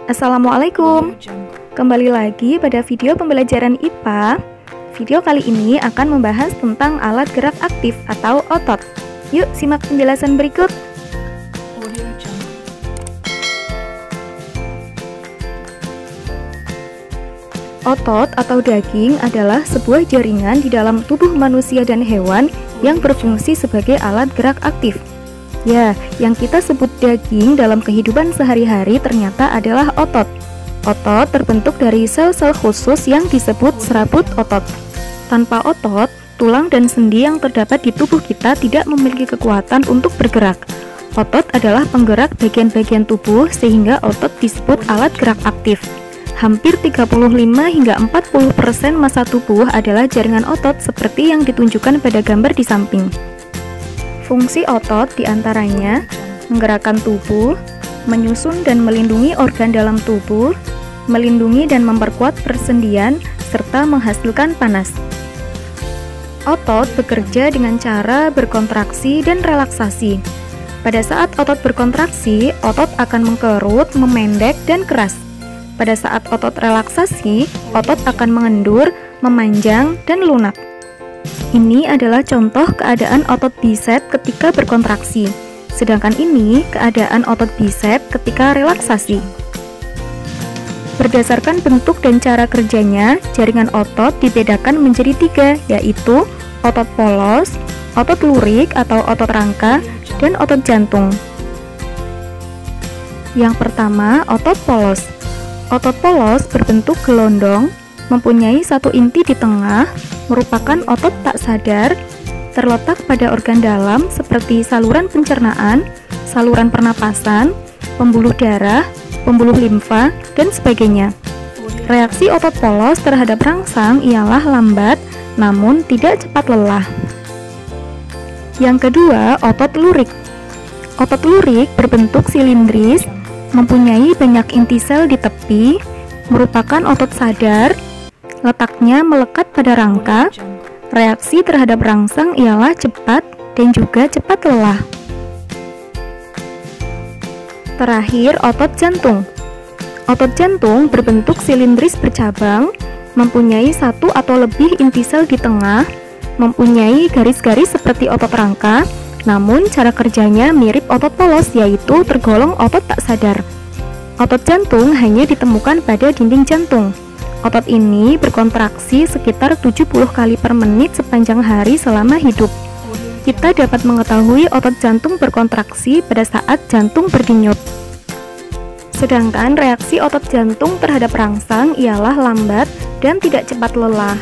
Assalamualaikum. Kembali lagi pada video pembelajaran IPA. Video kali ini akan membahas tentang alat gerak aktif atau otot. Yuk simak penjelasan berikut. Otot atau daging adalah sebuah jaringan di dalam tubuh manusia dan hewan yang berfungsi sebagai alat gerak aktif. Ya, yang kita sebut daging dalam kehidupan sehari-hari ternyata adalah otot. Otot terbentuk dari sel-sel khusus yang disebut serabut otot. Tanpa otot, tulang dan sendi yang terdapat di tubuh kita tidak memiliki kekuatan untuk bergerak. Otot adalah penggerak bagian-bagian tubuh sehingga otot disebut alat gerak aktif. Hampir 35 hingga 40% massa tubuh adalah jaringan otot seperti yang ditunjukkan pada gambar di samping. Fungsi otot diantaranya menggerakkan tubuh, menyusun dan melindungi organ dalam tubuh, melindungi dan memperkuat persendian, serta menghasilkan panas. Otot bekerja dengan cara berkontraksi dan relaksasi. Pada saat otot berkontraksi, otot akan mengkerut, memendek, dan keras. Pada saat otot relaksasi, otot akan mengendur, memanjang, dan lunak. Ini adalah contoh keadaan otot bisep ketika berkontraksi, sedangkan ini keadaan otot bisep ketika relaksasi. Berdasarkan bentuk dan cara kerjanya, jaringan otot dibedakan menjadi 3, yaitu otot polos, otot lurik atau otot rangka, dan otot jantung. Yang pertama, otot polos. Otot polos berbentuk gelondong, mempunyai satu inti di tengah, merupakan otot tak sadar, terletak pada organ dalam seperti saluran pencernaan, saluran pernapasan, pembuluh darah, pembuluh limfa, dan sebagainya. Reaksi otot polos terhadap rangsang ialah lambat, namun tidak cepat lelah. Yang kedua, otot lurik. Otot lurik berbentuk silindris, mempunyai banyak inti sel di tepi, merupakan otot sadar, letaknya melekat pada rangka, reaksi terhadap rangsang ialah cepat dan juga cepat lelah. Terakhir, otot jantung. Otot jantung berbentuk silindris bercabang, mempunyai satu atau lebih inti sel di tengah, mempunyai garis-garis seperti otot rangka, namun cara kerjanya mirip otot polos, yaitu tergolong otot tak sadar. Otot jantung hanya ditemukan pada dinding jantung. Otot ini berkontraksi sekitar 70 kali per menit sepanjang hari selama hidup. Kita dapat mengetahui otot jantung berkontraksi pada saat jantung berdenyut. Sedangkan reaksi otot jantung terhadap rangsang ialah lambat dan tidak cepat lelah.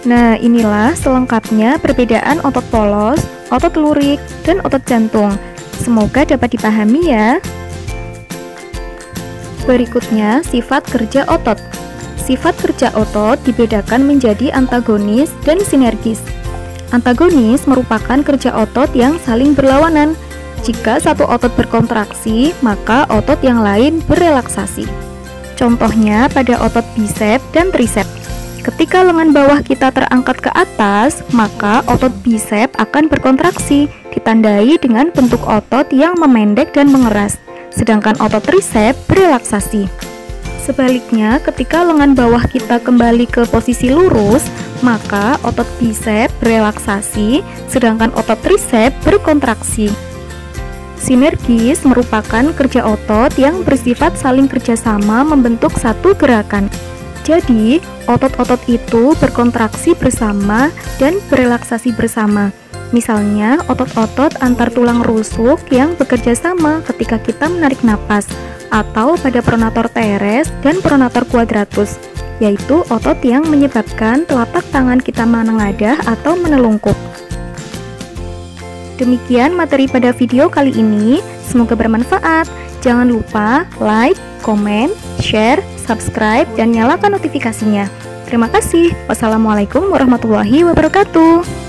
Nah, inilah selengkapnya perbedaan otot polos, otot lurik, dan otot jantung. Semoga dapat dipahami ya. Berikutnya, sifat kerja otot. Sifat kerja otot dibedakan menjadi antagonis dan sinergis. Antagonis merupakan kerja otot yang saling berlawanan. Jika satu otot berkontraksi, maka otot yang lain berelaksasi. Contohnya pada otot bisep dan trisep. Ketika lengan bawah kita terangkat ke atas, maka otot bisep akan berkontraksi, ditandai dengan bentuk otot yang memendek dan mengeras, sedangkan otot trisep berelaksasi. Sebaliknya, ketika lengan bawah kita kembali ke posisi lurus, maka otot bisep berelaksasi, sedangkan otot trisep berkontraksi. Sinergis merupakan kerja otot yang bersifat saling kerjasama membentuk satu gerakan. Jadi, otot-otot itu berkontraksi bersama dan berelaksasi bersama. Misalnya, otot-otot antar tulang rusuk yang bekerja sama ketika kita menarik napas, atau pada pronator teres dan pronator quadratus, yaitu otot yang menyebabkan telapak tangan kita menengadah atau menelungkup. Demikian materi pada video kali ini, semoga bermanfaat. Jangan lupa like, komen, share, subscribe, dan nyalakan notifikasinya. Terima kasih. Wassalamualaikum warahmatullahi wabarakatuh.